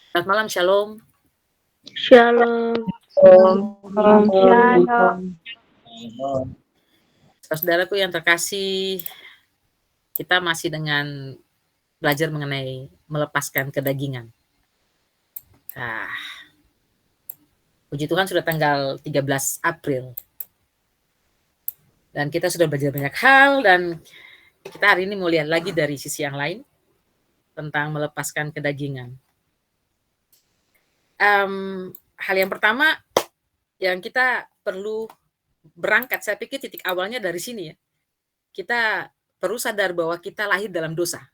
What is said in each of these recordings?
Selamat malam, Shalom. Shalom. Saudaraku yang terkasih, kita masih dengan belajar mengenai melepaskan kedagingan. Puji Tuhan sudah tanggal 13 April. Dan kita sudah belajar banyak hal, dan kita hari ini mau lihat lagi dari sisi yang lain tentang melepaskan kedagingan. Hal yang pertama yang kita perlu berangkat, saya pikir titik awalnya dari sini ya. Kita perlu sadar bahwa kita lahir dalam dosa.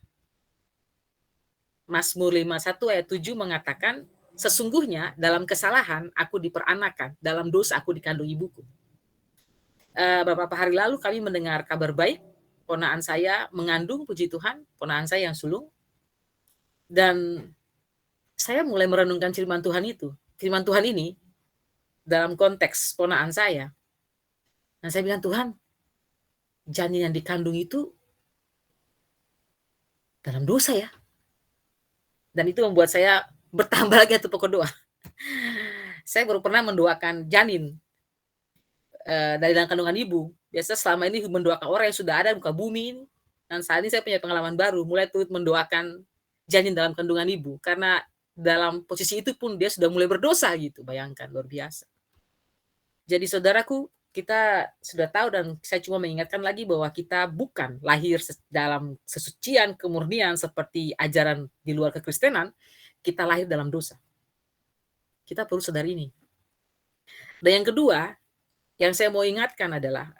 Mazmur 51 ayat 7 mengatakan, sesungguhnya dalam kesalahan aku diperanakan, dalam dosa aku dikandung ibuku. Beberapa hari lalu kami mendengar kabar baik, ponaan saya mengandung, puji Tuhan, ponaan saya yang sulung. Dan saya mulai merenungkan firman Tuhan itu. Firman Tuhan ini dalam konteks ponaan saya. Dan saya bilang, Tuhan, janin yang dikandung itu dalam dosa ya. Dan itu membuat saya bertambah lagi tuh pokok doa. Saya baru pernah mendoakan janin dari dalam kandungan ibu. Biasa selama ini mendoakan orang yang sudah ada di muka bumi ini. Dan saat ini saya punya pengalaman baru, mulai turut mendoakan janin dalam kandungan ibu. Karena dalam posisi itu pun dia sudah mulai berdosa gitu, bayangkan, luar biasa. Jadi saudaraku, kita sudah tahu, dan saya cuma mengingatkan lagi bahwa kita bukan lahir dalam kesucian, kemurnian seperti ajaran di luar kekristenan, kita lahir dalam dosa. Kita perlu sadar ini. Dan yang kedua, yang saya mau ingatkan adalah,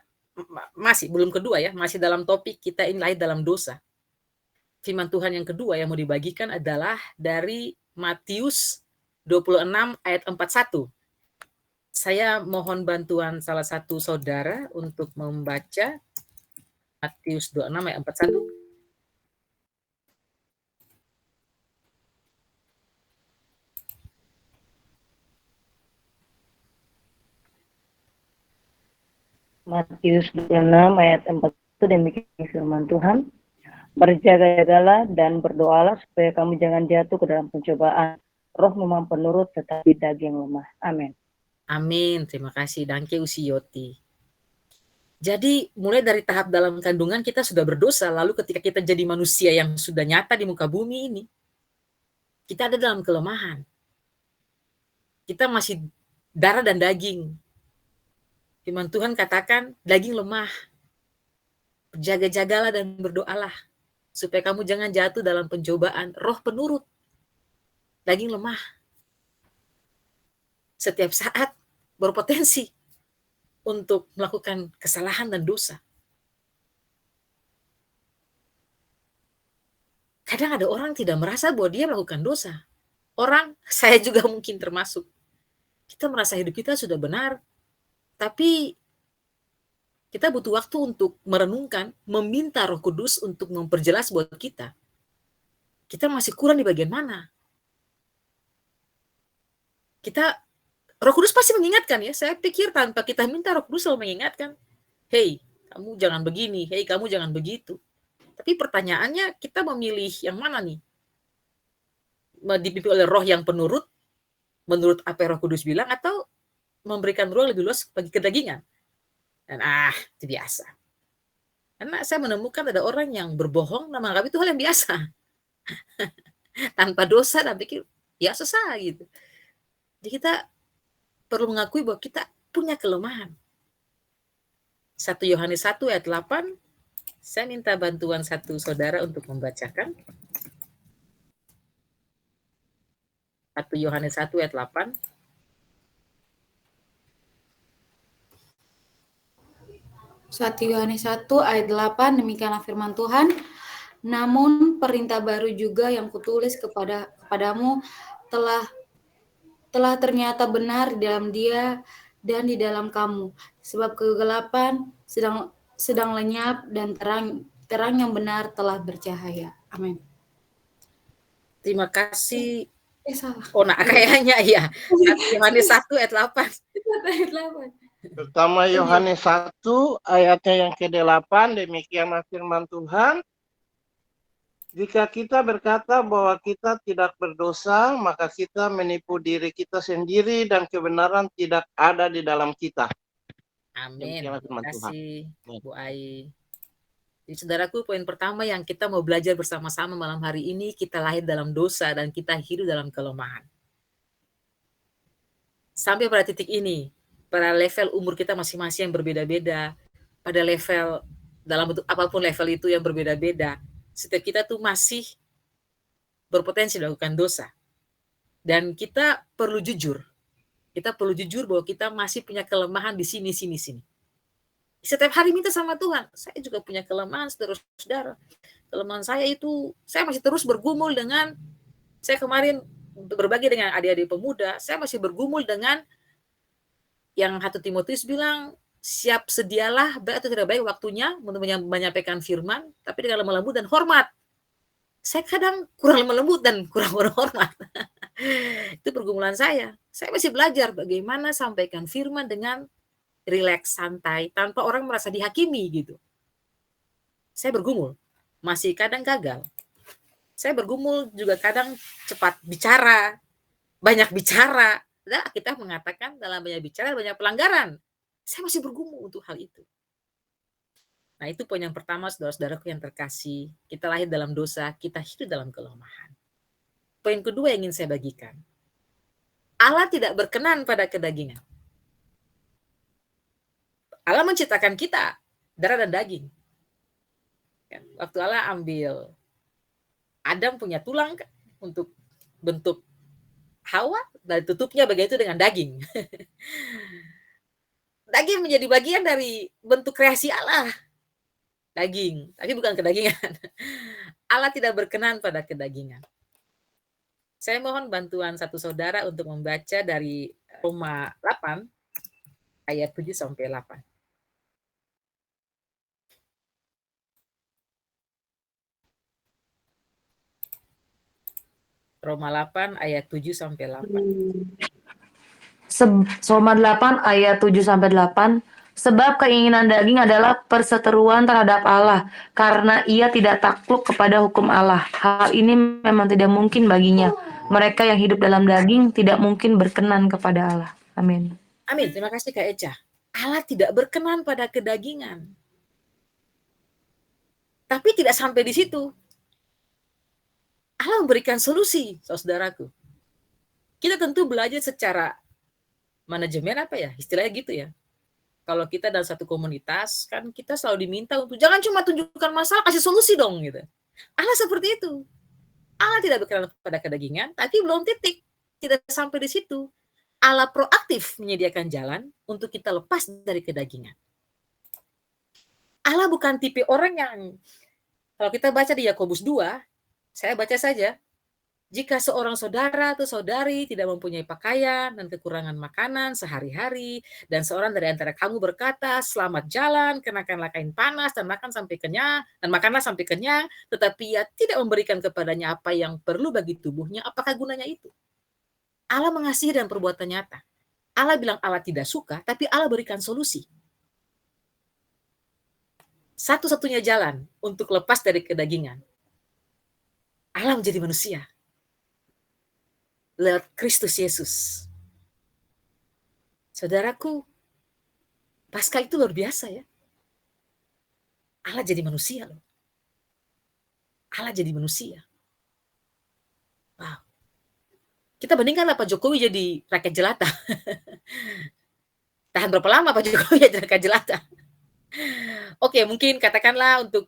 masih belum kedua ya, masih dalam topik kita ini lahir dalam dosa. Firman Tuhan yang kedua yang mau dibagikan adalah dari Matius 26 ayat 41. Saya mohon bantuan salah satu saudara untuk membaca Matius 26 ayat 41. Matius 26 ayat 41, demikian firman Tuhan. Berjaga-jagalah dan berdoalah supaya kamu jangan jatuh ke dalam pencobaan. Roh memang penurut tetapi daging lemah. Amin. Amin, terima kasih. Danke Usiyoti. Jadi mulai dari tahap dalam kandungan kita sudah berdosa, lalu ketika kita jadi manusia yang sudah nyata di muka bumi ini, kita ada dalam kelemahan. Kita masih darah dan daging. Firman Tuhan katakan, daging lemah. Jaga-jagalah dan berdoalah, supaya kamu jangan jatuh dalam pencobaan. Roh penurut, daging lemah. Setiap saat berpotensi untuk melakukan kesalahan dan dosa. Kadang ada orang tidak merasa bahwa dia melakukan dosa. Orang, saya juga mungkin termasuk. Kita merasa hidup kita sudah benar, tapi kita butuh waktu untuk merenungkan, meminta Roh Kudus untuk memperjelas buat kita. Kita masih kurang di bagian mana? Roh Kudus pasti mengingatkan ya. Saya pikir tanpa kita minta, Roh Kudus selalu mengingatkan. Hei, kamu jangan begini. Hei, kamu jangan begitu. Tapi pertanyaannya, kita memilih yang mana nih? Dipimpin oleh roh yang penurut, menurut apa yang Roh Kudus bilang, atau memberikan ruang lebih luas bagi kedagingan? Dan itu biasa. Karena saya menemukan ada orang yang berbohong dan menganggap itu hal yang biasa. Tanpa dosa, dan pikir biasa saja gitu. Jadi kita perlu mengakui bahwa kita punya kelemahan. 1 Yohanes 1 ayat 8, saya minta bantuan satu saudara untuk membacakan. 1 Yohanes 1 ayat 8. Yohanes 1 ayat 8, demikianlah firman Tuhan. Namun perintah baru juga yang kutulis kepadamu telah ternyata benar di dalam Dia dan di dalam kamu, sebab kegelapan sedang lenyap dan terang yang benar telah bercahaya. Amin. Terima kasih. Salah. Kayaknya ya. Yohanes 1 ayat 8. Ayat 8. Pertama Yohanes 1 ayatnya yang ke-8, demikianlah firman Tuhan. Jika kita berkata bahwa kita tidak berdosa, maka kita menipu diri kita sendiri dan kebenaran tidak ada di dalam kita. Amin. Demikianlah Terima firman Tuhan. kasih, Bu Ai. Jadi saudaraku, poin pertama yang kita mau belajar bersama-sama malam hari ini, kita lahir dalam dosa dan kita hidup dalam kelemahan. Sampai pada titik ini, pada level umur kita masing-masing yang berbeda-beda, pada level, dalam bentuk apapun level itu yang berbeda-beda, setiap kita tuh masih berpotensi melakukan dosa. Dan kita perlu jujur. Kita perlu jujur bahwa kita masih punya kelemahan di sini. Setiap hari minta sama Tuhan, saya juga punya kelemahan, saudara-saudara. Kelemahan saya itu, saya masih terus bergumul dengan, saya kemarin berbagi dengan adik-adik pemuda, saya masih bergumul dengan yang 1 Timotius bilang, siap sedialah, baik atau tidak baik waktunya untuk menyampaikan firman, tapi dengan lemah lembut dan hormat. Saya kadang kurang lemah lembut dan kurang hormat. Itu pergumulan saya. Saya masih belajar bagaimana sampaikan firman dengan rileks, santai, tanpa orang merasa dihakimi gitu. Saya bergumul, masih kadang gagal. Saya bergumul juga kadang cepat bicara, banyak bicara. Nah, kita mengatakan dalam banyak bicara banyak pelanggaran. Saya masih bergumul untuk hal itu. Nah, itu poin yang pertama, saudara-saudaraku yang terkasih. Kita lahir dalam dosa, kita hidup dalam kelemahan. Poin kedua yang ingin saya bagikan. Allah tidak berkenan pada kedagingan. Allah menciptakan kita, darah dan daging. Waktu Allah ambil Adam punya tulang untuk bentuk Hawa, dan tutupnya begitu dengan daging. Daging menjadi bagian dari bentuk kreasi Allah. Daging, tapi bukan kedagingan. Allah tidak berkenan pada kedagingan. Saya mohon bantuan satu saudara untuk membaca dari Roma 8 ayat 7 sampai 8. Roma 8 ayat 7 sampai 8. Roma 8 ayat 7 sampai 8. Sebab keinginan daging adalah perseteruan terhadap Allah, karena ia tidak takluk kepada hukum Allah. Hal ini memang tidak mungkin baginya. Mereka yang hidup dalam daging tidak mungkin berkenan kepada Allah. Amin. Amin. Terima kasih Kak Eca. Allah tidak berkenan pada kedagingan. Tapi tidak sampai di situ. Allah memberikan solusi, saudaraku. Kita tentu belajar secara manajemen apa ya, istilahnya gitu ya. Kalau kita dalam satu komunitas, kan kita selalu diminta untuk jangan cuma tunjukkan masalah, kasih solusi dong gitu. Allah seperti itu. Allah tidak berkenan pada kedagingan, tapi belum titik. Tidak sampai di situ. Allah proaktif menyediakan jalan untuk kita lepas dari kedagingan. Allah bukan tipe orang yang, kalau kita baca di Yakobus 2, saya baca saja, jika seorang saudara atau saudari tidak mempunyai pakaian dan kekurangan makanan sehari-hari, dan seorang dari antara kamu berkata, selamat jalan, kenakanlah kain panas, dan makan sampai kenyang, dan makanlah sampai kenyang, tetapi ia tidak memberikan kepadanya apa yang perlu bagi tubuhnya, apakah gunanya itu? Allah mengasihi dan perbuatan nyata. Allah bilang Allah tidak suka, tapi Allah berikan solusi. Satu-satunya jalan untuk lepas dari kedagingan, Allah menjadi manusia. Lewat Kristus Yesus. Saudaraku, Paskah itu luar biasa ya. Allah jadi manusia loh. Allah jadi manusia. Wow. Kita bandingkanlah Pak Jokowi jadi rakyat jelata. Tahan berapa lama Pak Jokowi jadi rakyat jelata? Oke, mungkin katakanlah untuk,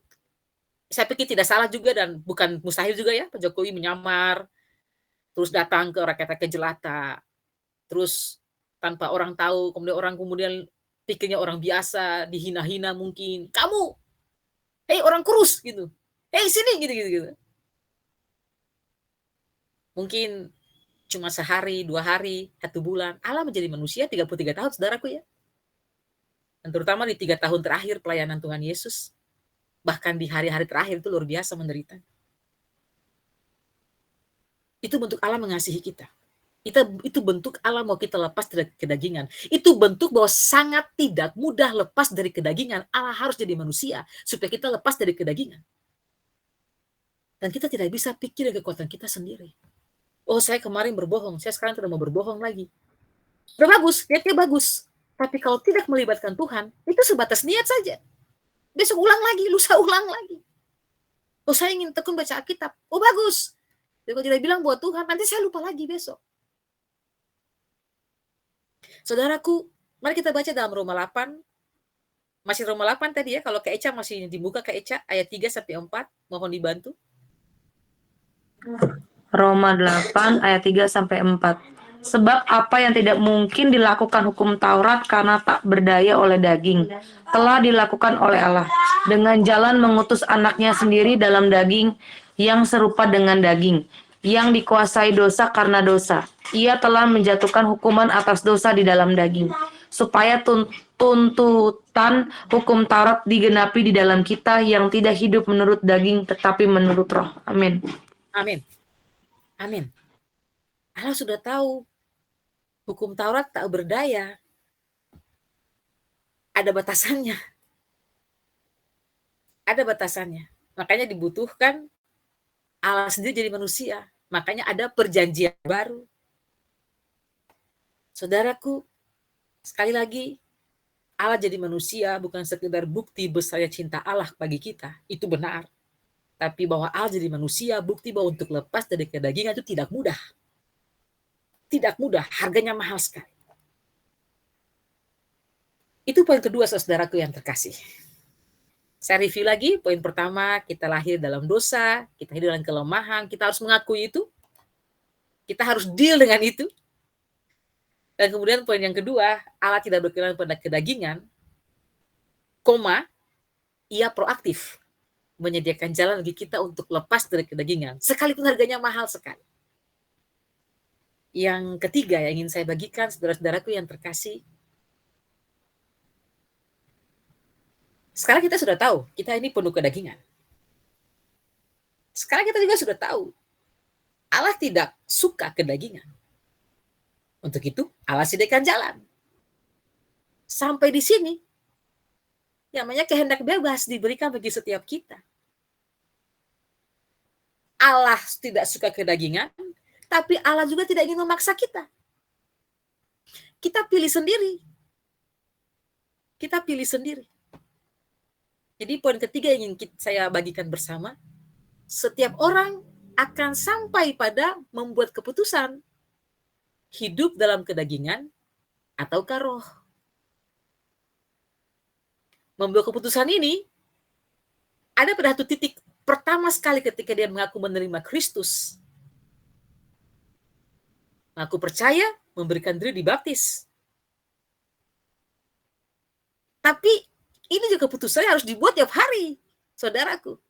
saya pikir tidak salah juga dan bukan mustahil juga ya, Pak Jokowi menyamar, terus datang ke rakyat-rakyat jelata, terus tanpa orang tahu, kemudian pikirnya orang biasa, dihina-hina mungkin, kamu, hei orang kurus gitu, hei sini gitu. Mungkin cuma sehari, 2 hari, 1 bulan, Allah menjadi manusia 33 tahun, saudaraku ya. Dan terutama di 3 tahun terakhir pelayanan Tuhan Yesus, bahkan di hari-hari terakhir itu luar biasa menderita. Itu bentuk Allah mengasihi kita. Itu bentuk Allah mau kita lepas dari kedagingan. Itu bentuk bahwa sangat tidak mudah lepas dari kedagingan. Allah harus jadi manusia supaya kita lepas dari kedagingan. Dan kita tidak bisa pikir kekuatan kita sendiri. Oh, saya kemarin berbohong, saya sekarang tidak mau berbohong lagi. Udah bagus, niatnya bagus. Tapi kalau tidak melibatkan Tuhan, itu sebatas niat saja. Besok ulang lagi, lusa ulang lagi. Oh, saya ingin tekun baca Alkitab. Oh, bagus. Tapi kalau tidak bilang buat Tuhan, nanti saya lupa lagi besok. Saudaraku, mari kita baca dalam Roma 8. Masih Roma 8 tadi ya, kalau ke Eca masih dibuka ke Eca, ayat 3-4. Mohon dibantu. Roma 8 ayat 3-4. Sebab apa yang tidak mungkin dilakukan hukum Taurat karena tak berdaya oleh daging, telah dilakukan oleh Allah dengan jalan mengutus anaknya sendiri dalam daging yang serupa dengan daging, yang dikuasai dosa karena dosa. Ia telah menjatuhkan hukuman atas dosa di dalam daging, supaya tuntutan hukum Taurat digenapi di dalam kita yang tidak hidup menurut daging tetapi menurut roh. Amin. Amin. Amin. Allah sudah tahu hukum Taurat tak berdaya. Ada batasannya. Ada batasannya. Makanya dibutuhkan Allah sendiri jadi manusia. Makanya ada perjanjian baru. Saudaraku, sekali lagi, Allah jadi manusia bukan sekedar bukti besarnya cinta Allah bagi kita. Itu benar. Tapi bahwa Allah jadi manusia, bukti bahwa untuk lepas dari kedagingan itu tidak mudah. Tidak mudah, harganya mahal sekali. Itu poin kedua, saudaraku yang terkasih. Saya review lagi, poin pertama, kita lahir dalam dosa, kita hidup dalam kelemahan, kita harus mengakui itu, kita harus deal dengan itu. Dan kemudian poin yang kedua, Allah tidak berkenan pada kedagingan, ia proaktif menyediakan jalan bagi kita untuk lepas dari kedagingan, sekalipun harganya mahal sekali. Yang ketiga yang ingin saya bagikan, saudara-saudaraku yang terkasih, sekarang kita sudah tahu, kita ini penuh kedagingan. Sekarang kita juga sudah tahu, Allah tidak suka kedagingan. Untuk itu, Allah sediakan jalan. Sampai di sini, yang namanya kehendak bebas diberikan bagi setiap kita. Allah tidak suka kedagingan, tapi Allah juga tidak ingin memaksa kita. Kita pilih sendiri. Kita pilih sendiri. Jadi poin ketiga yang ingin saya bagikan bersama, setiap orang akan sampai pada membuat keputusan hidup dalam kedagingan ataukah roh. Membuat keputusan ini ada pada satu titik pertama sekali ketika dia mengaku menerima Kristus. Mengaku percaya, memberikan diri dibaptis. Tapi ini juga keputusannya harus dibuat tiap hari, saudaraku.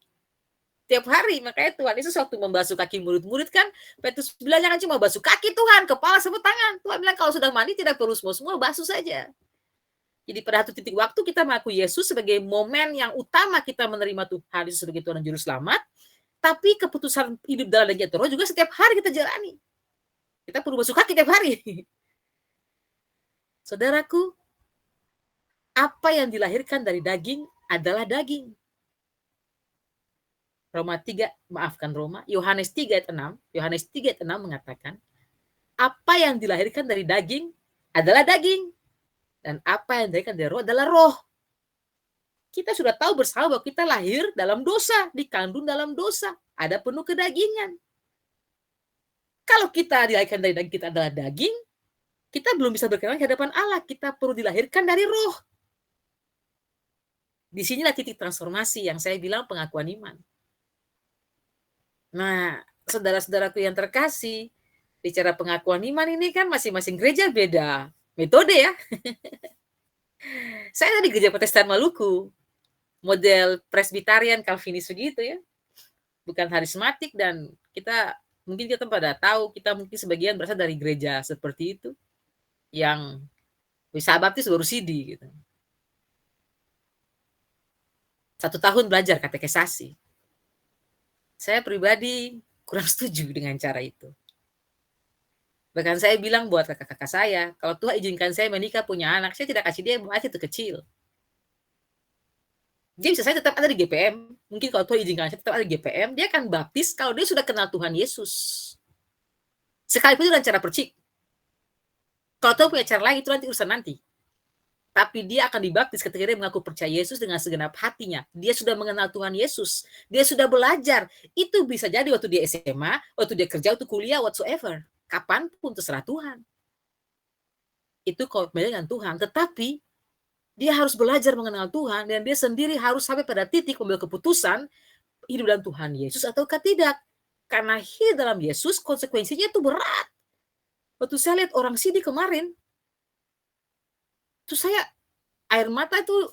Tiap hari, makanya Tuhan Yesus waktu membasuh kaki murid-murid kan, Petrus bilang jangan cuma basuh kaki Tuhan, kepala sama tangan. Tuhan bilang kalau sudah mandi tidak perlu semua basuh saja. Jadi pada satu titik waktu kita mengaku Yesus sebagai momen yang utama kita menerima Tuhan Yesus sebagai Tuhan dan Juru Selamat, tapi keputusan hidup dalam daging atau roh juga setiap hari kita jalani. Kita perlu basuh kaki tiap hari. Saudaraku, apa yang dilahirkan dari daging adalah daging. Yohanes 3 ayat 6 mengatakan, apa yang dilahirkan dari daging adalah daging. Dan apa yang dilahirkan dari roh adalah roh. Kita sudah tahu bersama bahwa kita lahir dalam dosa, dikandung dalam dosa, ada penuh kedagingan. Kalau kita dilahirkan dari daging, kita adalah daging, kita belum bisa berkenan di hadapan Allah. Kita perlu dilahirkan dari roh. Di sinilah titik transformasi yang saya bilang pengakuan iman. Nah, saudara-saudaraku yang terkasih, bicara pengakuan iman ini kan masing-masing gereja beda metode ya. Saya di gereja Protestan Maluku, model Presbyterian Calvinis begitu ya. Bukan harismatik dan mungkin kita pada tahu, kita mungkin sebagian berasal dari gereja seperti itu. Yang bisa baptis baru CD gitu. 1 tahun belajar katekisasi. Saya pribadi kurang setuju dengan cara itu. Bahkan saya bilang buat kakak-kakak saya, kalau Tuhan izinkan saya menikah punya anak, saya tidak kasih dia masih itu kecil. Dia bisa saja tetap ada di GPM. Mungkin kalau Tuhan izinkan saya tetap ada di GPM, dia akan baptis kalau dia sudah kenal Tuhan Yesus. Sekalipun itu dengan cara percik. Kalau Tuhan punya cara lain, itu nanti urusan nanti. Tapi dia akan dibaptis ketika dia mengaku percaya Yesus dengan segenap hatinya. Dia sudah mengenal Tuhan Yesus. Dia sudah belajar. Itu bisa jadi waktu dia SMA, waktu dia kerja, waktu kuliah, whatsoever. Kapanpun terserah Tuhan. Itu komitmen dengan Tuhan. Tetapi dia harus belajar mengenal Tuhan dan dia sendiri harus sampai pada titik mengambil keputusan hidup dalam Tuhan Yesus ataukah tidak. Karena hidup dalam Yesus konsekuensinya itu berat. Waktu saya lihat orang Sidi kemarin, terus saya air mata itu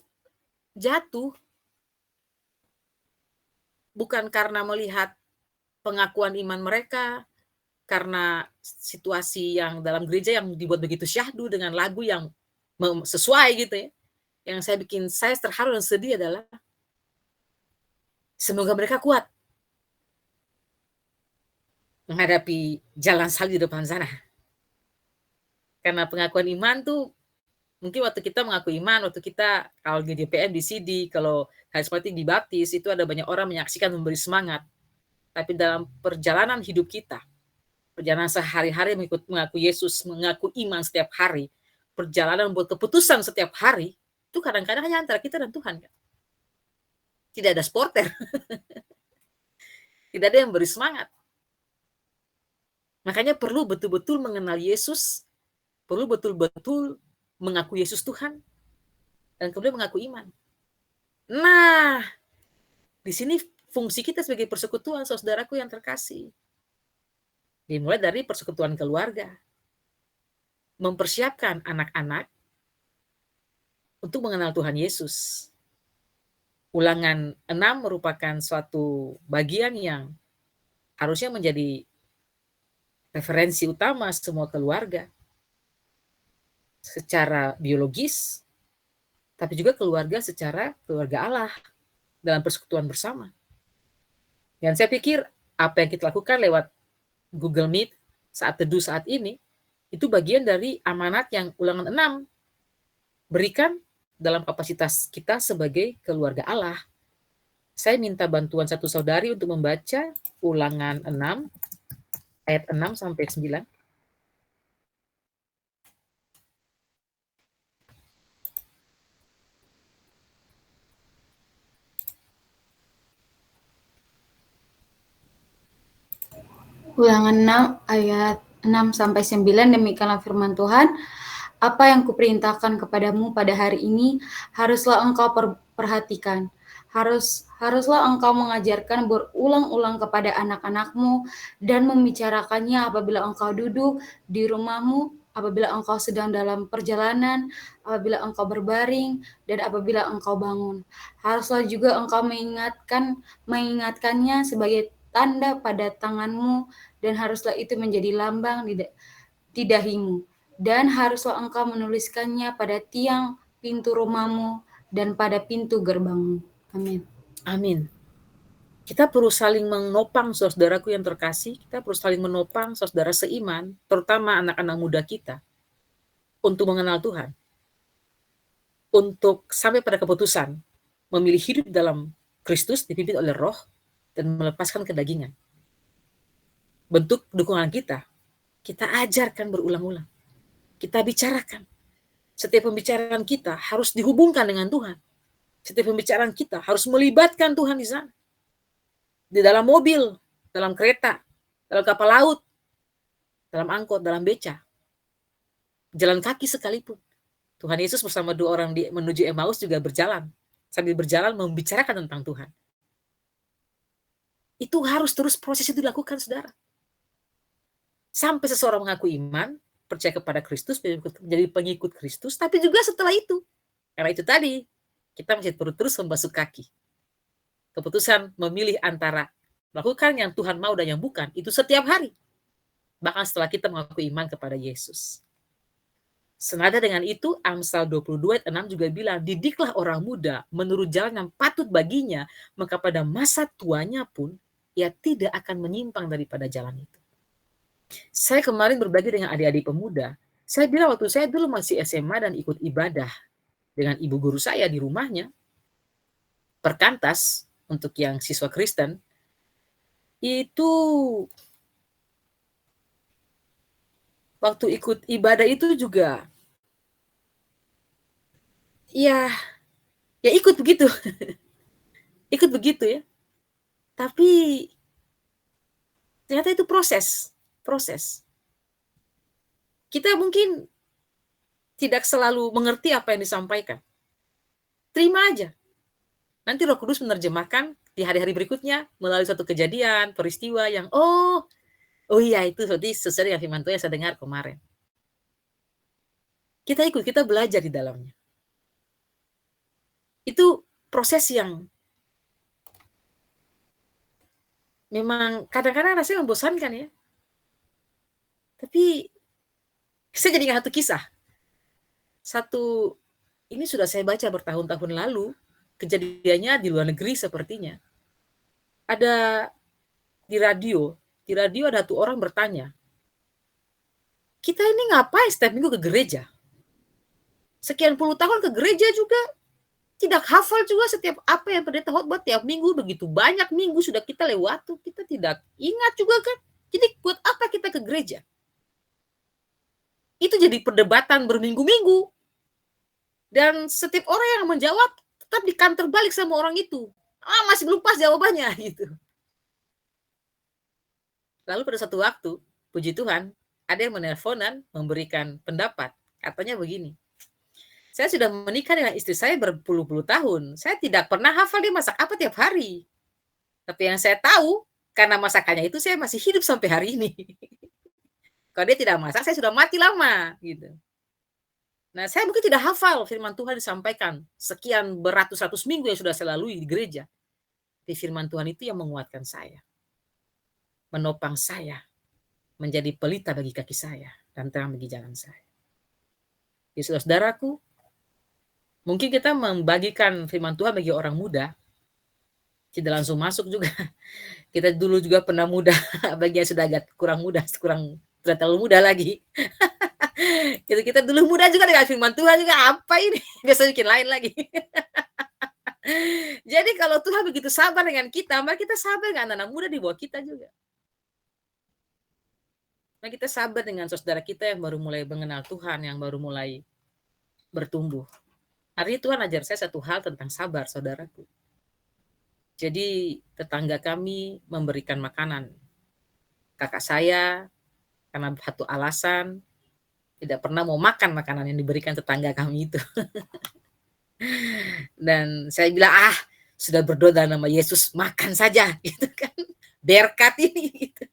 jatuh. Bukan karena melihat pengakuan iman mereka, karena situasi yang dalam gereja yang dibuat begitu syahdu dengan lagu yang sesuai gitu ya. Yang saya bikin saya terharu dan sedih adalah semoga mereka kuat menghadapi jalan salib di depan sana. Karena pengakuan iman tuh mungkin waktu kita mengaku iman, waktu kita kalau di GPM, di CD, kalau karismatik dibaptis, itu ada banyak orang menyaksikan, memberi semangat. Tapi dalam perjalanan hidup kita, perjalanan sehari-hari mengaku Yesus, mengaku iman setiap hari, perjalanan membuat keputusan setiap hari, itu kadang-kadang hanya antara kita dan Tuhan. Kan? Tidak ada supporter. Tidak ada yang beri semangat. Makanya perlu betul-betul mengenal Yesus, perlu betul-betul mengaku Yesus Tuhan, dan kemudian mengaku iman. Nah, di sini fungsi kita sebagai persekutuan, saudaraku yang terkasih. Dimulai dari persekutuan keluarga. Mempersiapkan anak-anak untuk mengenal Tuhan Yesus. Ulangan 6 merupakan suatu bagian yang harusnya menjadi referensi utama semua keluarga. Secara biologis, tapi juga keluarga secara keluarga Allah dalam persekutuan bersama. Dan saya pikir apa yang kita lakukan lewat Google Meet saat teduh saat ini, itu bagian dari amanat yang ulangan 6 berikan dalam kapasitas kita sebagai keluarga Allah. Saya minta bantuan satu saudari untuk membaca ulangan 6, ayat 6 sampai 9. Ulangan 6 ayat 6 sampai 9, demikianlah firman Tuhan. Apa yang kuperintahkan kepadamu pada hari ini haruslah engkau perhatikan. Haruslah engkau mengajarkan berulang-ulang kepada anak-anakmu dan membicarakannya apabila engkau duduk di rumahmu, apabila engkau sedang dalam perjalanan, apabila engkau berbaring, dan apabila engkau bangun. Haruslah juga engkau mengingatkannya sebagai tanda pada tanganmu, dan haruslah itu menjadi lambang di dahimu. Dan haruslah engkau menuliskannya pada tiang pintu rumahmu dan pada pintu gerbangmu. Amin. Amin. Kita perlu saling menopang saudaraku yang terkasih, kita perlu saling menopang saudara seiman, terutama anak-anak muda kita, untuk mengenal Tuhan. Untuk sampai pada keputusan, memilih hidup dalam Kristus, dipimpin oleh Roh, dan melepaskan kedagingan. Bentuk dukungan kita ajarkan berulang-ulang. Kita bicarakan. Setiap pembicaraan kita harus dihubungkan dengan Tuhan. Setiap pembicaraan kita harus melibatkan Tuhan di sana. Di dalam mobil, dalam kereta, dalam kapal laut, dalam angkot, dalam beca. Jalan kaki sekalipun. Tuhan Yesus bersama 2 orang menuju Emmaus juga berjalan. Sambil berjalan membicarakan tentang Tuhan. Itu harus terus proses itu dilakukan, saudara. Sampai seseorang mengaku iman, percaya kepada Kristus, menjadi pengikut Kristus, tapi juga setelah itu. Karena itu tadi, kita masih perlu terus membasuh kaki. Keputusan memilih antara melakukan yang Tuhan mau dan yang bukan, itu setiap hari. Bahkan setelah kita mengaku iman kepada Yesus. Senada dengan itu, Amsal 22 ayat 6 juga bilang, didiklah orang muda menurut jalan yang patut baginya, maka pada masa tuanya pun, ia tidak akan menyimpang daripada jalan itu. Saya kemarin berbagi dengan adik-adik pemuda, saya bilang waktu saya dulu masih SMA dan ikut ibadah dengan ibu guru saya di rumahnya, perkantas untuk yang siswa Kristen, itu waktu ikut ibadah itu juga ya ikut begitu. Ikut begitu ya. Tapi ternyata itu proses. Kita mungkin tidak selalu mengerti apa yang disampaikan. Terima aja. Nanti Roh Kudus menerjemahkan di hari-hari berikutnya melalui suatu kejadian, peristiwa yang oh iya itu sesuai dengan firman Tuhan yang saya dengar kemarin. Kita ikut, kita belajar di dalamnya. Itu proses yang memang kadang-kadang rasanya membosankan ya. Tapi saya jadi ingat satu kisah. Ini sudah saya baca bertahun-tahun lalu, kejadiannya di luar negeri sepertinya. Ada di radio ada satu orang bertanya, kita ini ngapain setiap minggu ke gereja? Sekian puluh tahun ke gereja juga, tidak hafal juga setiap apa yang pendeta khotbah tiap minggu, begitu banyak minggu sudah kita lewati, kita tidak ingat juga kan. Jadi buat apa kita ke gereja? Itu jadi perdebatan berminggu-minggu. Dan setiap orang yang menjawab tetap dikanter balik sama orang itu. Masih belum pas jawabannya gitu. Lalu pada satu waktu, puji Tuhan, ada yang menelponan memberikan pendapat. Katanya begini, saya sudah menikah dengan istri saya berpuluh-puluh tahun. Saya tidak pernah hafal dia masak apa tiap hari. Tapi yang saya tahu, karena masakannya itu saya masih hidup sampai hari ini. Kalau dia tidak masak, saya sudah mati lama. Gitu. Nah, saya mungkin tidak hafal firman Tuhan disampaikan sekian beratus-ratus minggu yang sudah saya lalui di gereja. Tapi firman Tuhan itu yang menguatkan saya. Menopang saya. Menjadi pelita bagi kaki saya. Dan terang bagi jalan saya. Jadi saudara-saudaraku, mungkin kita membagikan firman Tuhan bagi orang muda. Tidak langsung masuk juga. Kita dulu juga pernah muda. Bagi yang sudah agak kurang muda. Tidak terlalu muda lagi. Kita dulu muda juga dengan firman Tuhan juga. Apa ini? Biasanya bikin lain lagi. Jadi kalau Tuhan begitu sabar dengan kita, mari kita sabar dengan anak-anak muda di bawah kita juga. Mari kita sabar dengan saudara kita yang baru mulai mengenal Tuhan, yang baru mulai bertumbuh. Hari ini Tuhan ajar saya satu hal tentang sabar, saudaraku. Jadi tetangga kami memberikan makanan. Kakak saya, karena satu alasan, tidak pernah mau makan makanan yang diberikan tetangga kami itu. Dan saya bilang, sudah berdoa dalam nama Yesus, makan saja. Gitu kan. Berkat ini. Gitu.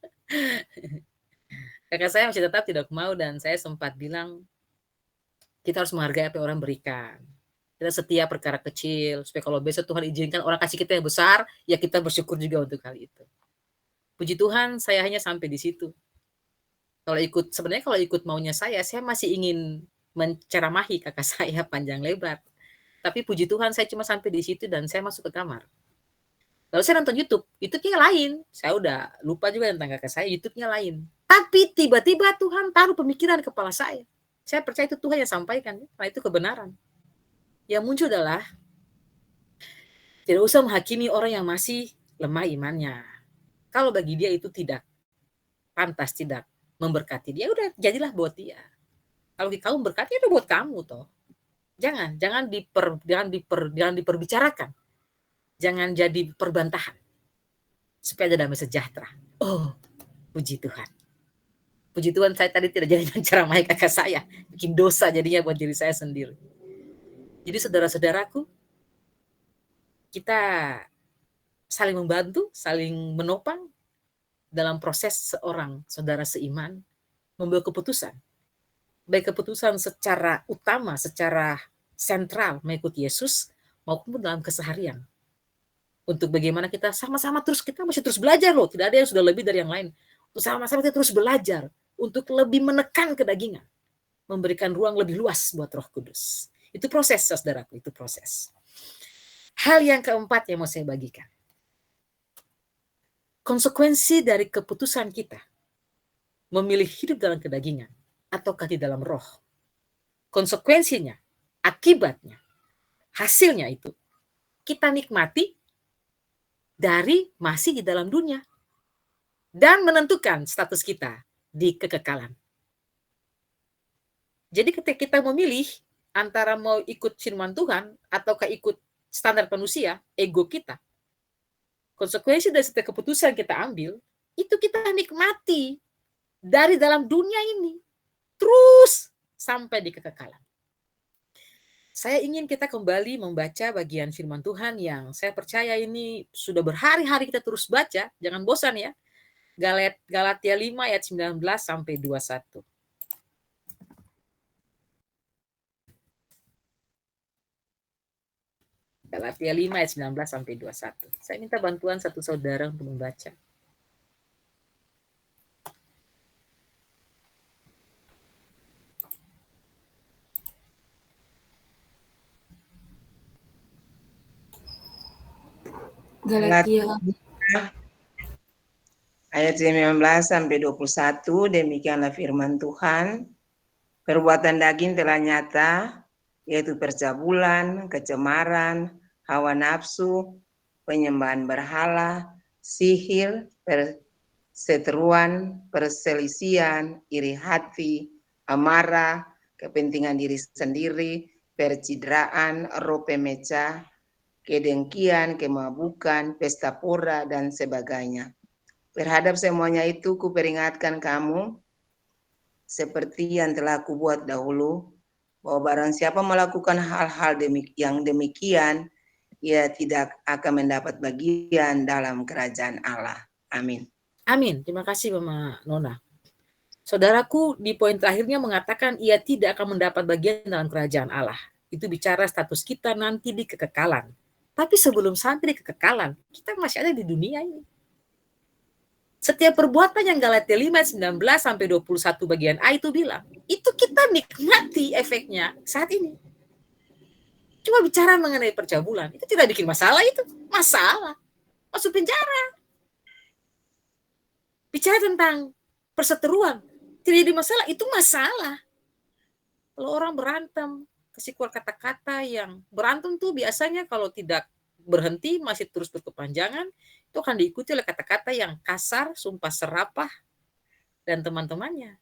Kakak saya masih tetap tidak mau dan saya sempat bilang, kita harus menghargai apa yang orang berikan. Kita setia perkara kecil, supaya kalau besok Tuhan izinkan orang kasih kita yang besar, ya kita bersyukur juga untuk hal itu. Puji Tuhan, saya hanya sampai di situ. Sebenarnya kalau ikut maunya saya masih ingin menceramahi kakak saya panjang lebar. Tapi puji Tuhan, saya cuma sampai di situ dan saya masuk ke kamar. Lalu saya nonton YouTube-nya lain. Saya udah lupa juga tentang kakak saya, YouTube-nya lain. Tapi tiba-tiba Tuhan taruh pemikiran di kepala saya. Saya percaya itu Tuhan yang sampaikan, karena itu kebenaran. Yang muncul adalah tidak usah menghakimi orang yang masih lemah imannya. Kalau bagi dia itu tidak pantas, tidak memberkati dia, udah jadilah buat dia. Kalau kamu berkati, itu buat kamu toh. Jangan diperbicarakan. Jangan jadi perbantahan. Supaya ada damai sejahtera. Oh, puji Tuhan. Puji Tuhan, saya tadi tidak jadi menceramahi kakak saya. Bikin dosa jadinya buat diri saya sendiri. Jadi saudara-saudaraku, kita saling membantu, saling menopang dalam proses seorang saudara seiman membuat keputusan. Baik keputusan secara utama, secara sentral mengikuti Yesus, maupun dalam keseharian. Untuk bagaimana kita sama-sama kita masih terus belajar loh. Tidak ada yang sudah lebih dari yang lain. Untuk sama-sama kita terus belajar. Untuk lebih menekan kedagingan. Memberikan ruang lebih luas buat Roh Kudus. Itu proses, saudaraku. Itu proses. Hal yang keempat yang mau saya bagikan. Konsekuensi dari keputusan kita. Memilih hidup dalam kedagingan. Ataukah di dalam roh. Konsekuensinya, akibatnya, hasilnya itu kita nikmati dari masih di dalam dunia dan menentukan status kita di kekekalan. Jadi ketika kita memilih antara mau ikut firman Tuhan ataukah ikut standar manusia, ego kita, konsekuensi dari setiap keputusan kita ambil, itu kita nikmati dari dalam dunia ini terus sampai di kekekalan. Saya ingin kita kembali membaca bagian firman Tuhan yang saya percaya ini sudah berhari-hari kita terus baca, jangan bosan ya. Galatia 5 ayat 19 sampai 21. Galatia 5 ayat 19 sampai 21. Saya minta bantuan satu saudara untuk membaca. Galatia Ayat 19 sampai 21, demikianlah firman Tuhan. Perbuatan daging telah nyata, yaitu percabulan, kecemaran, hawa nafsu, penyembahan berhala, sihir, perseteruan, perselisihan, iri hati, amarah, kepentingan diri sendiri, percideraan, roh pemecah, kedengkian, kemabukan, pesta pora, dan sebagainya. Terhadap semuanya itu kuperingatkan kamu, seperti yang telah kubuat dahulu, bahwa barang siapa melakukan hal-hal yang demikian, ia tidak akan mendapat bagian dalam kerajaan Allah. Amin. Amin. Terima kasih Mama Nona. Saudaraku di poin terakhirnya mengatakan ia tidak akan mendapat bagian dalam kerajaan Allah. Itu bicara status kita nanti di kekekalan. Tapi sebelum sampai di kekekalan, kita masih ada di dunia ini. Setiap perbuatan yang Galatia 5, 19 sampai 21 bagian A itu bilang, itu kita nikmati efeknya saat ini. Cuma bicara mengenai percabulan, itu tidak bikin masalah itu. Masalah. Masuk penjara. Bicara tentang perseteruan, tidak jadi masalah, itu masalah. Kalau orang berantem, kasih keluar kata-kata yang berantem tuh biasanya kalau tidak berhenti, masih terus berkepanjangan, itu akan diikuti oleh kata-kata yang kasar, sumpah serapah, dan teman-temannya.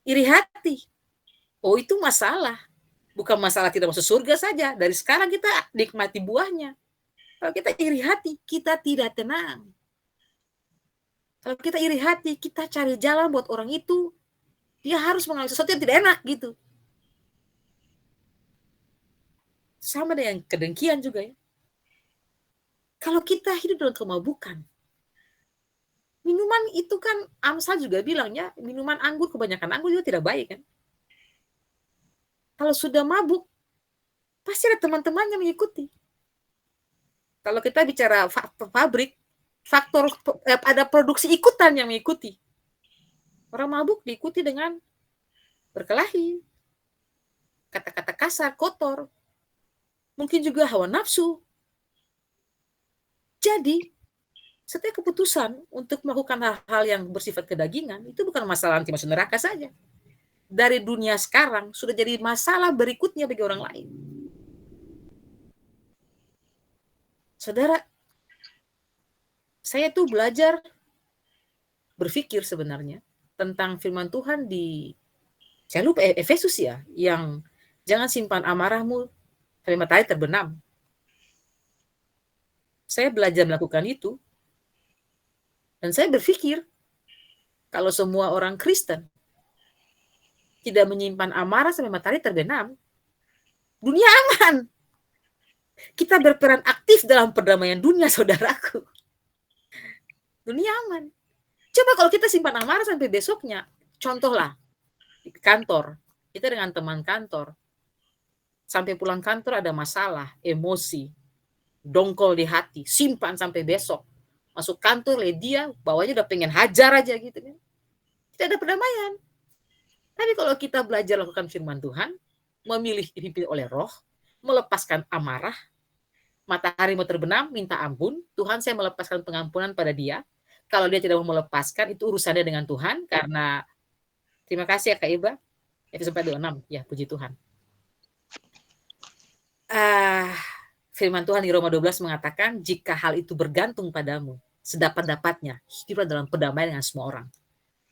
Iri hati. Oh itu masalah. Bukan masalah tidak masuk surga saja. Dari sekarang kita nikmati buahnya. Kalau kita iri hati, kita tidak tenang. Kalau kita iri hati, kita cari jalan buat orang itu, dia harus mengalami sesuatu yang tidak enak gitu. Sama dengan kedengkian juga ya. Kalau kita hidup dalam kemabukan, minuman itu kan Amsal juga bilang ya, minuman anggur, kebanyakan anggur juga tidak baik kan. Kalau sudah mabuk, pasti ada teman-teman yang mengikuti. Kalau kita bicara pabrik, faktor ada produksi ikutan yang mengikuti. Orang mabuk diikuti dengan berkelahi, kata-kata kasar, kotor, mungkin juga hawa nafsu. Jadi, setiap keputusan untuk melakukan hal-hal yang bersifat kedagingan, itu bukan masalah nanti masuk neraka saja. Dari dunia sekarang, sudah jadi masalah berikutnya bagi orang lain. Saudara, saya tuh belajar berpikir sebenarnya tentang firman Tuhan di, saya lupa Efesus ya, yang jangan simpan amarahmu sampai matahari terbenam. Saya belajar melakukan itu, dan saya berpikir kalau semua orang Kristen tidak menyimpan amarah sampai matahari terbenam, dunia aman. Kita berperan aktif dalam perdamaian dunia, saudaraku. Dunia aman. Coba kalau kita simpan amarah sampai besoknya, contohlah di kantor, kita dengan teman kantor, sampai pulang kantor ada masalah, emosi, dongkol di hati, simpan sampai besok. Masuk kantor, dia bawahnya udah pengen hajar aja gitu kan. Tidak ada perdamaian. Tapi kalau kita belajar lakukan firman Tuhan, memilih dipimpin oleh roh, melepaskan amarah, matahari mau terbenam, minta ampun, Tuhan saya melepaskan pengampunan pada dia. Kalau dia tidak mau melepaskan, itu urusannya dengan Tuhan, karena terima kasih ya Kak Iba, Efesus 4:26, ya puji Tuhan. firman Tuhan di Roma 12 mengatakan, jika hal itu bergantung padamu, sedapat-dapatnya, hiduplah dalam perdamaian dengan semua orang.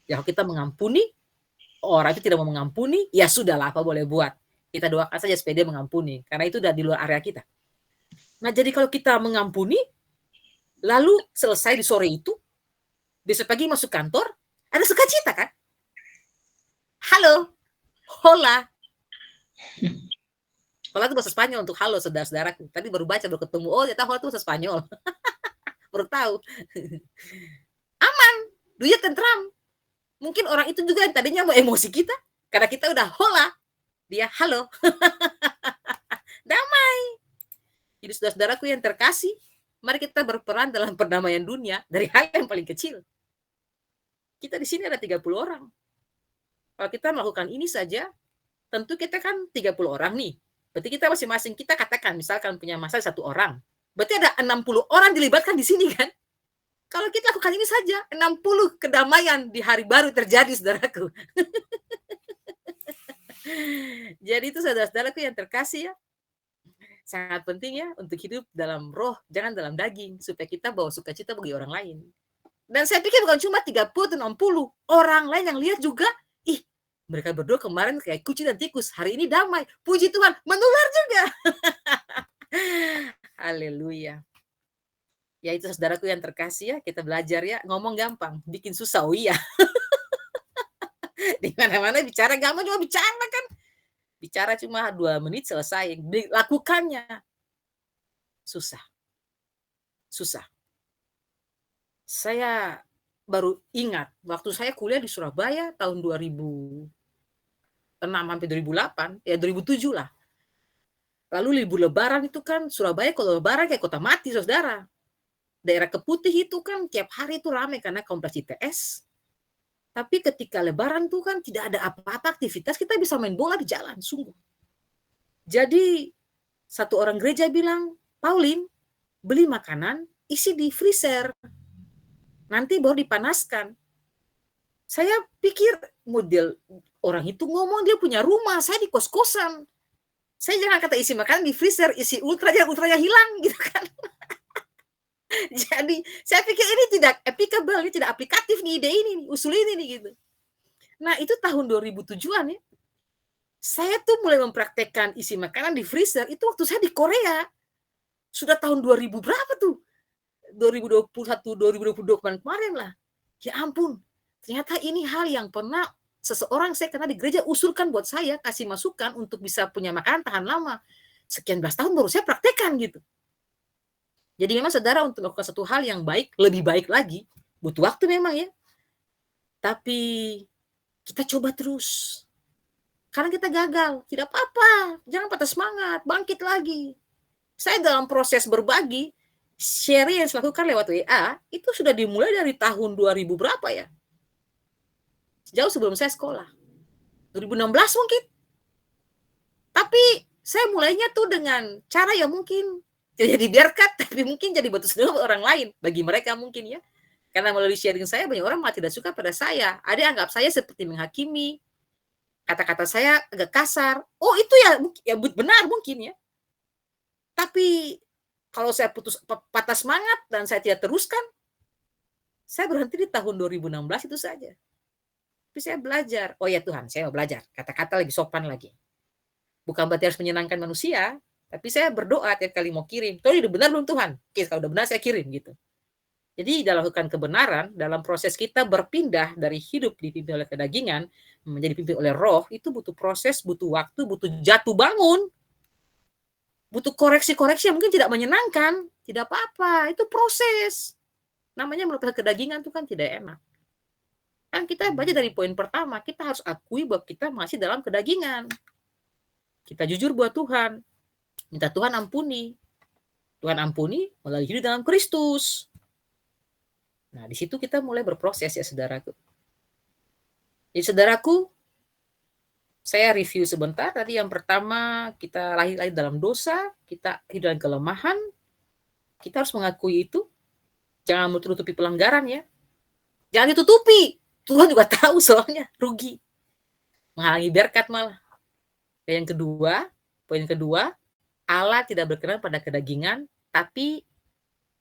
Ya, kalau kita mengampuni, orang itu tidak mau mengampuni, ya sudahlah, apa boleh buat. Kita doakan saja supaya dia mengampuni, karena itu udah di luar area kita. Nah, jadi kalau kita mengampuni, lalu selesai di sore itu, besok pagi masuk kantor, ada sukacita kan? Halo, hola. Hola itu bahasa Spanyol untuk halo saudara-saudaraku. Tadi baru baca, baru ketemu. Oh, ternyata hola itu bahasa Spanyol. Baru tahu. Aman, dunia tentram. Mungkin orang itu juga yang tadinya mau emosi kita, karena kita udah hola, dia halo. Damai. Jadi saudara-saudaraku yang terkasih, mari kita berperan dalam perdamaian dunia dari hal yang paling kecil. Kita di sini ada 30 orang. Kalau kita melakukan ini saja, tentu kita kan 30 orang nih. Berarti kita masing-masing, kita katakan misalkan punya masa 1 orang. Berarti ada 60 orang dilibatkan di sini kan? Kalau kita lakukan ini saja, 60 kedamaian di hari baru terjadi, saudaraku. Jadi itu saudara-saudaraku yang terkasih ya. Sangat penting ya untuk hidup dalam roh, jangan dalam daging. Supaya kita bawa sukacita bagi orang lain. Dan saya pikir bukan cuma 30 atau 60. Orang lain yang lihat juga, ih, mereka berdua kemarin kayak kucing dan tikus. Hari ini damai. Puji Tuhan, menular juga. Haleluya. Ya itu saudaraku yang terkasih ya, kita belajar ya, ngomong gampang, bikin susah, oh iya. Di mana-mana bicara gampang, cuma bicara kan. Bicara cuma 2 menit selesai, lakukannya. Susah. Susah. Saya baru ingat, waktu saya kuliah di Surabaya tahun 2006 sampai 2008, ya 2007 lah. Lalu libur lebaran itu kan, Surabaya kalau lebaran kayak kota mati, saudara. Daerah Keputih itu kan tiap hari itu ramai karena kompleks ITS. Tapi ketika lebaran tuh kan tidak ada apa-apa aktivitas, kita bisa main bola di jalan, sungguh. Jadi satu orang gereja bilang, Pauline, beli makanan, isi di freezer. Nanti baru dipanaskan. Saya pikir model orang itu ngomong dia punya rumah, saya di kos-kosan. Saya jangan kata isi makanan di freezer, isi ultranya hilang gitu kan. Jadi saya pikir ini tidak applicable, ini tidak aplikatif nih ide ini, usul ini nih gitu. Nah itu tahun 2007-an ya. Saya tuh mulai mempraktekkan isi makanan di freezer itu waktu saya di Korea. Sudah tahun 2000 berapa tuh? 2021, 2022 kemarin lah. Ya ampun, ternyata ini hal yang pernah seseorang saya kenal di gereja usulkan buat saya, kasih masukan untuk bisa punya makanan tahan lama. Sekian belas tahun baru saya praktekkan gitu. Jadi memang saudara untuk melakukan satu hal yang baik, lebih baik lagi, butuh waktu memang ya. Tapi kita coba terus. Karena kita gagal, tidak apa-apa. Jangan patah semangat, bangkit lagi. Saya dalam proses berbagi, sharing yang saya lakukan lewat WA, itu sudah dimulai dari tahun 2000 berapa ya? Jauh sebelum saya sekolah. 2016 mungkin. Tapi saya mulainya tuh dengan cara yang mungkin tidak jadi berkat, tapi mungkin jadi batu sandungan orang lain. Bagi mereka mungkin ya. Karena melalui sharing saya, banyak orang malah tidak suka pada saya. Ada yang anggap saya seperti menghakimi. Kata-kata saya agak kasar. Oh itu ya benar mungkin ya. Tapi kalau saya patah semangat dan saya tidak teruskan, saya berhenti di tahun 2016 itu saja. Tapi saya belajar. Oh ya Tuhan, saya mau belajar. Kata-kata lebih sopan lagi. Bukan berarti harus menyenangkan manusia, tapi saya berdoa tiap kali mau kirim. Tuh udah benar belum Tuhan? Oke, kalau udah benar saya kirim gitu. Jadi dalam melakukan kebenaran, dalam proses kita berpindah dari hidup dipimpin oleh kedagingan, menjadi dipimpin oleh roh, itu butuh proses, butuh waktu, butuh jatuh bangun. Butuh koreksi-koreksi yang mungkin tidak menyenangkan. Tidak apa-apa, itu proses. Namanya melakukan kedagingan itu kan tidak enak. Kan kita baca dari poin pertama, kita harus akui bahwa kita masih dalam kedagingan. Kita jujur buat Tuhan. Minta Tuhan ampuni. Tuhan ampuni melalui hidup dalam Kristus. Nah, di situ kita mulai berproses ya, saudaraku. Jadi, saudaraku, saya review sebentar. Tadi yang pertama, kita lahir dalam dosa, kita hidup dalam kelemahan. Kita harus mengakui itu. Jangan menutupi pelanggaran ya. Jangan ditutupi. Tuhan juga tahu soalnya, rugi. Menghalangi berkat malah. Dan yang kedua, poin kedua, Allah tidak berkenan pada kedagingan, tapi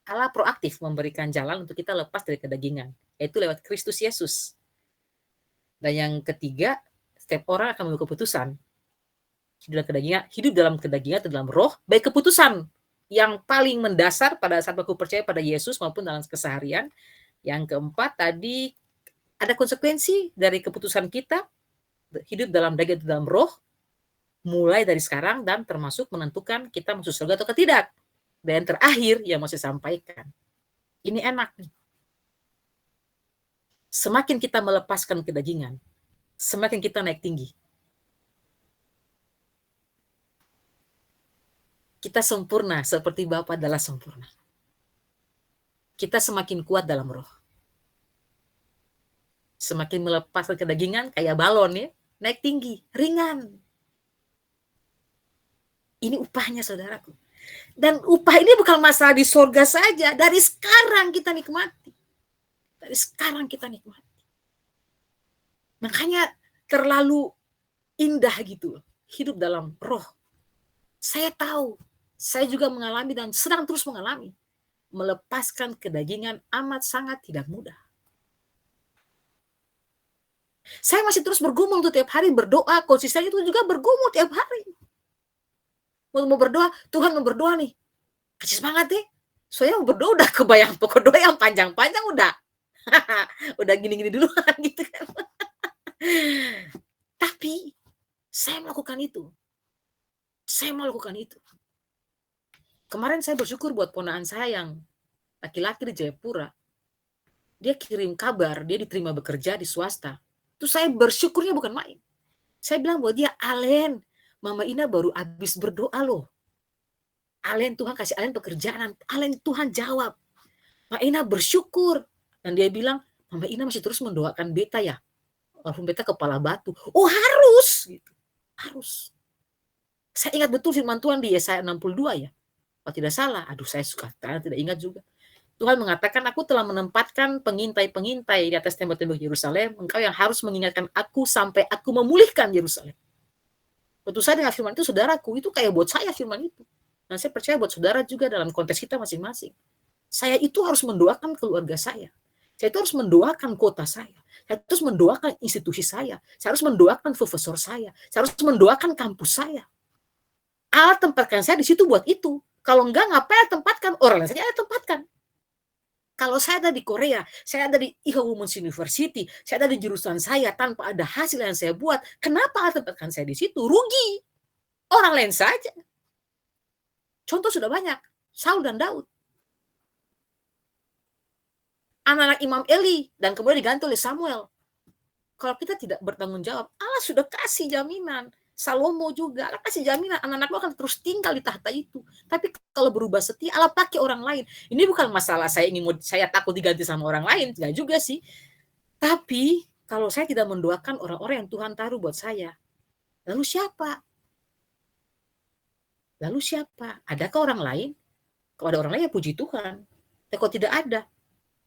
Allah proaktif memberikan jalan untuk kita lepas dari kedagingan, yaitu lewat Kristus Yesus. Dan yang ketiga, setiap orang akan mengambil keputusan. Hidup dalam kedagingan atau dalam roh, baik keputusan yang paling mendasar pada saat aku percaya pada Yesus maupun dalam keseharian. Yang keempat tadi, ada konsekuensi dari keputusan kita hidup dalam daging atau dalam roh, mulai dari sekarang dan termasuk menentukan kita masuk surga atau tidak. Dan terakhir yang mau saya sampaikan, ini enak nih. Semakin kita melepaskan kedagingan, semakin kita naik tinggi. Kita sempurna seperti Bapa adalah sempurna. Kita semakin kuat dalam roh. Semakin melepaskan kedagingan kayak balon ya, naik tinggi, ringan. Ini upahnya saudaraku. Dan upah ini bukan masalah di surga saja, dari sekarang kita nikmati. Dari sekarang kita nikmati. Makanya terlalu indah gitu hidup dalam roh. Saya tahu, saya juga mengalami dan sedang terus mengalami. Melepaskan kedagingan amat sangat tidak mudah. Saya masih terus bergumul tuh tiap hari berdoa, konsisten itu juga bergumul tiap hari. Mau berdoa, Tuhan mau berdoa nih. Kasih semangat deh. Soalnya mau berdoa udah kebayang pokok doa yang panjang-panjang udah. Udah gini-gini duluan gitu kan. Tapi saya melakukan itu. Saya melakukan itu. Kemarin saya bersyukur buat ponakan saya yang laki-laki di Jayapura. Dia kirim kabar, dia diterima bekerja di swasta. Itu saya bersyukurnya bukan main. Saya bilang buat dia, Alen, Mama Ina baru habis berdoa loh. Alen, Tuhan kasih Alen pekerjaan. Alen, Tuhan jawab. Mama Ina bersyukur. Dan dia bilang, Mama Ina masih terus mendoakan beta ya. Walaupun beta kepala batu. Oh harus. Gitu. Harus. Saya ingat betul firman Tuhan di Yesaya 62 ya. Kalau tidak salah. Aduh saya suka. Saya tidak ingat juga. Tuhan mengatakan, aku telah menempatkan pengintai-pengintai di atas tembok-tembok Yerusalem. Engkau yang harus mengingatkan aku sampai aku memulihkan Yerusalem. Tentu saja dengan firman itu, saudaraku, itu kayak buat saya firman itu. Dan saya percaya buat saudara juga dalam konteks kita masing-masing. Saya itu harus mendoakan keluarga saya. Saya itu harus mendoakan kota saya. Saya harus mendoakan institusi saya. Saya harus mendoakan profesor saya. Saya harus mendoakan kampus saya. Allah tempatkan saya di situ buat itu. Kalau enggak, ngapain tempatkan? Orang lain saja tempatkan. Kalau saya ada di Korea, saya ada di Ika Women's University, saya ada di jurusan saya tanpa ada hasil yang saya buat, kenapa tempatkan saya di situ? Rugi. Orang lain saja. Contoh sudah banyak. Saul dan Daud. Anak-anak Imam Eli dan kemudian diganti oleh Samuel. Kalau kita tidak bertanggung jawab, Allah sudah kasih jaminan. Salomo juga, Allah kasih jaminan anak-anak lo akan terus tinggal di tahta itu. Tapi kalau berubah setia, Allah pakai orang lain. Ini bukan masalah saya takut diganti sama orang lain, tidak juga sih. Tapi kalau saya tidak mendoakan orang-orang yang Tuhan taruh buat saya, lalu siapa? Lalu siapa? Adakah orang lain? Kalau ada orang lain ya puji Tuhan. Tapi kalau tidak ada,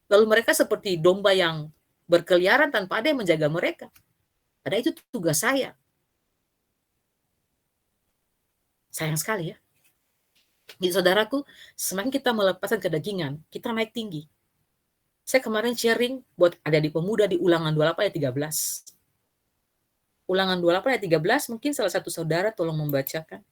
lalu mereka seperti domba yang berkeliaran tanpa ada yang menjaga mereka. Ada itu tugas saya. Sayang sekali ya. Jadi saudaraku, semakin kita melepaskan kedagingan, kita naik tinggi. Saya kemarin sharing buat ada di pemuda di Ulangan 28 ayat 13. Ulangan 28 ayat 13, mungkin salah satu saudara tolong membacakan.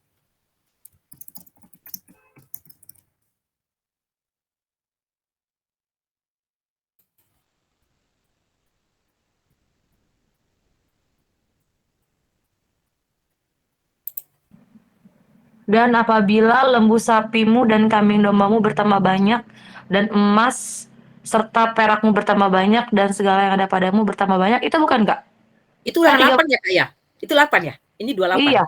Dan apabila lembu sapimu dan kambing dombamu bertambah banyak, dan emas serta perakmu bertambah banyak, dan segala yang ada padamu bertambah banyak, itu bukan Kak? Itu ulangan 8 ya Kak ya? Itu 8 ya? Ini 28. Iya.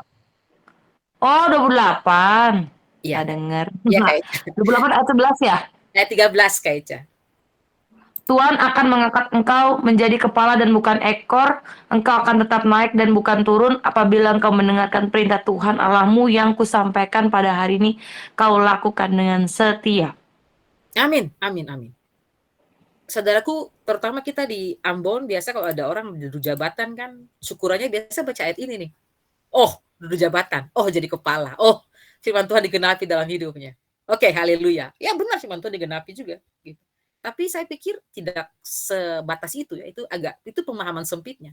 Oh 28. Iya. Nggak dengar. Iya Kak Eca. 28 ayat 11 ya? Ayat 13 Kak Eca. Tuhan akan mengangkat engkau menjadi kepala dan bukan ekor. Engkau akan tetap naik dan bukan turun apabila engkau mendengarkan perintah Tuhan Allahmu yang kusampaikan pada hari ini, kau lakukan dengan setia. Amin, amin, amin. Saudaraku, terutama kita di Ambon, biasa kalau ada orang duduk jabatan kan, syukurannya biasa baca ayat ini nih. Oh, duduk jabatan. Oh, jadi kepala. Oh, firman Tuhan digenapi dalam hidupnya. Oke, haleluya. Ya benar, firman Tuhan digenapi juga gitu. Tapi saya pikir tidak sebatas itu ya, itu pemahaman sempitnya.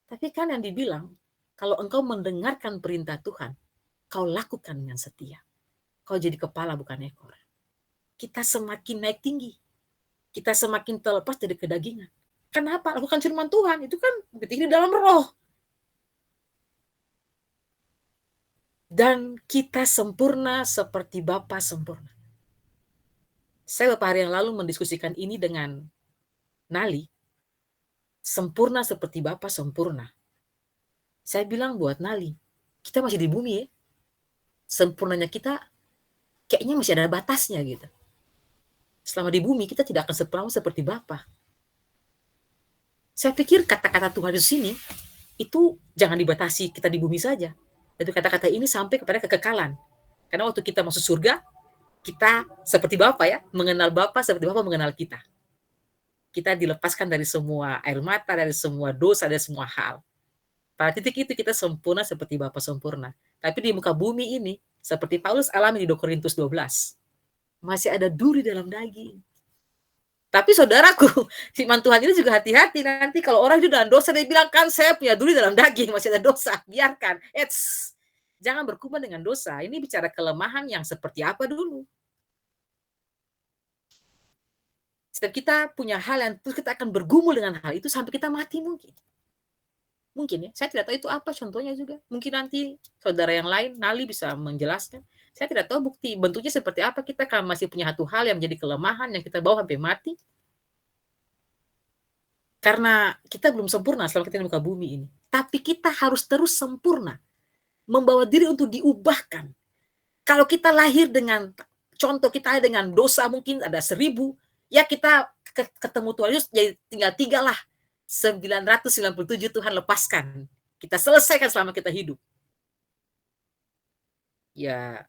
Tapi kan yang dibilang, kalau engkau mendengarkan perintah Tuhan, kau lakukan dengan setia. Kau jadi kepala bukan ekor. Kita semakin naik tinggi. Kita semakin terlepas dari kedagingan. Kenapa? Lakukan firman Tuhan. Itu kan berarti dalam roh. Dan kita sempurna seperti Bapa sempurna. Saya beberapa hari yang lalu mendiskusikan ini dengan Nali. Sempurna seperti Bapa sempurna. Saya bilang buat Nali, kita masih di bumi ya. Sempurnanya kita kayaknya masih ada batasnya gitu. Selama di bumi kita tidak akan sempurna seperti Bapa. Saya pikir kata-kata Tuhan di sini itu jangan dibatasi kita di bumi saja. Tapi kata-kata ini sampai kepada kekekalan. Karena waktu kita masuk surga, kita seperti Bapa ya, mengenal Bapa seperti Bapa mengenal kita. Kita dilepaskan dari semua air mata, dari semua dosa, dari semua hal. Pada titik itu kita sempurna seperti Bapa sempurna. Tapi di muka bumi ini, seperti Paulus alami di 2 Korintus 12, masih ada duri dalam daging. Tapi saudaraku, firman Tuhan ini juga hati-hati nanti kalau orang itu dalam dosa, dia bilang kan saya punya duri dalam daging, masih ada dosa, biarkan. Jangan berkuman dengan dosa. Ini bicara kelemahan yang seperti apa dulu. Setiap kita punya hal yang terus kita akan bergumul dengan hal itu sampai kita mati mungkin. Mungkin ya, saya tidak tahu itu apa contohnya juga. Mungkin nanti saudara yang lain, Nali bisa menjelaskan. Saya tidak tahu bukti bentuknya seperti apa. Kita kan masih punya satu hal yang menjadi kelemahan yang kita bawa sampai mati. Karena kita belum sempurna selama kita di muka bumi ini. Tapi kita harus terus sempurna. Membawa diri untuk diubahkan. Kalau kita lahir dengan, contoh kita dengan dosa mungkin ada 1000, ya kita ketemu Tuhan Yesus jadi tinggal 3 lah. 997 Tuhan lepaskan. Kita selesaikan selama kita hidup. Ya,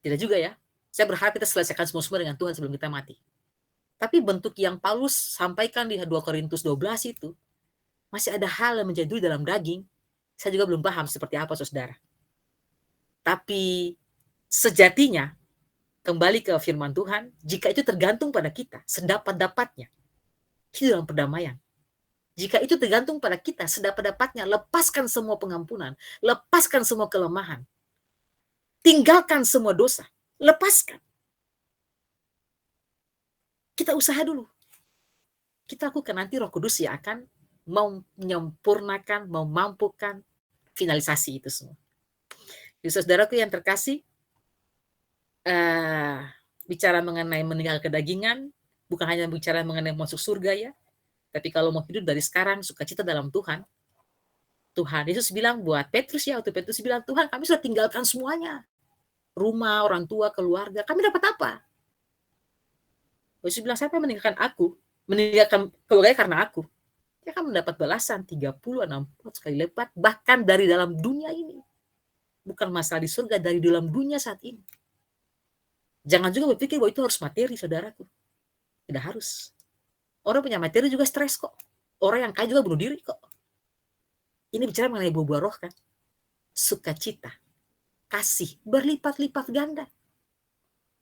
tidak juga ya. Saya berharap kita selesaikan semua dengan Tuhan sebelum kita mati. Tapi bentuk yang Paulus sampaikan di 2 Korintus 12 itu, masih ada hal yang menjadi dalam daging. Saya juga belum paham seperti apa, saudara. Tapi sejatinya, kembali ke firman Tuhan, jika itu tergantung pada kita, sedapat-dapatnya, itu dalam perdamaian. Jika itu tergantung pada kita, sedapat-dapatnya, lepaskan semua pengampunan, lepaskan semua kelemahan, tinggalkan semua dosa, lepaskan. Kita usaha dulu. Kita lakukan, nanti Roh Kudus yang akan menyempurnakan, memampukan finalisasi itu semua. Jadi saudaraku yang terkasih, bicara mengenai meninggal kedagingan, bukan hanya bicara mengenai masuk surga ya, tapi kalau mau hidup dari sekarang, sukacita dalam Tuhan, Tuhan Yesus bilang buat Petrus ya, waktu Petrus bilang, Tuhan kami sudah tinggalkan semuanya. Rumah, orang tua, keluarga, kami dapat apa? Yesus bilang, siapa yang meninggalkan aku? Meninggalkan keluarga karena aku. Dia akan mendapat balasan 30, 60 sekali lipat, bahkan dari dalam dunia ini. Bukan masalah di surga, dari dalam dunia saat ini. Jangan juga berpikir bahwa itu harus materi, saudaraku. Tidak harus. Orang punya materi juga stres kok. Orang yang kaya juga bunuh diri kok. Ini bicara mengenai buah-buah roh kan. Sukacita, kasih, berlipat-lipat ganda.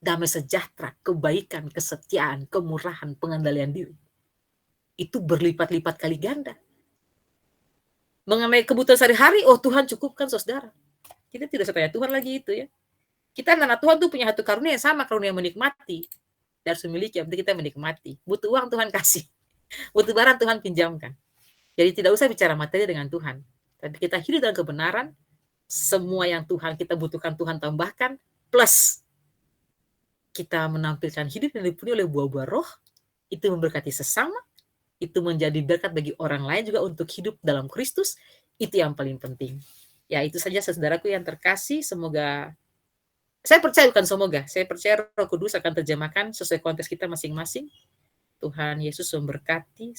Damai sejahtera, kebaikan, kesetiaan, kemurahan, pengendalian diri. Itu berlipat-lipat kali ganda. Mengenai kebutuhan sehari-hari, oh Tuhan cukupkan saudara. Kita tidak usah tanya Tuhan lagi itu ya. Kita anak Tuhan tuh punya satu karunia yang sama, karunia menikmati. Dan harus memiliki, yang penting kita menikmati. Butuh uang Tuhan kasih. Butuh barang Tuhan pinjamkan. Jadi tidak usah bicara materi dengan Tuhan. Tapi kita hidup dalam kebenaran. Semua yang Tuhan kita butuhkan Tuhan tambahkan. Plus kita menampilkan hidup yang dipenuhi oleh buah-buah roh. Itu memberkati sesama. Itu menjadi berkat bagi orang lain juga untuk hidup dalam Kristus. Itu yang paling penting. Ya itu saja saudaraku yang terkasih. Semoga saya percaya, bukan semoga, saya percaya Roh Kudus akan terjemahkan sesuai konteks kita masing-masing. Tuhan Yesus memberkati.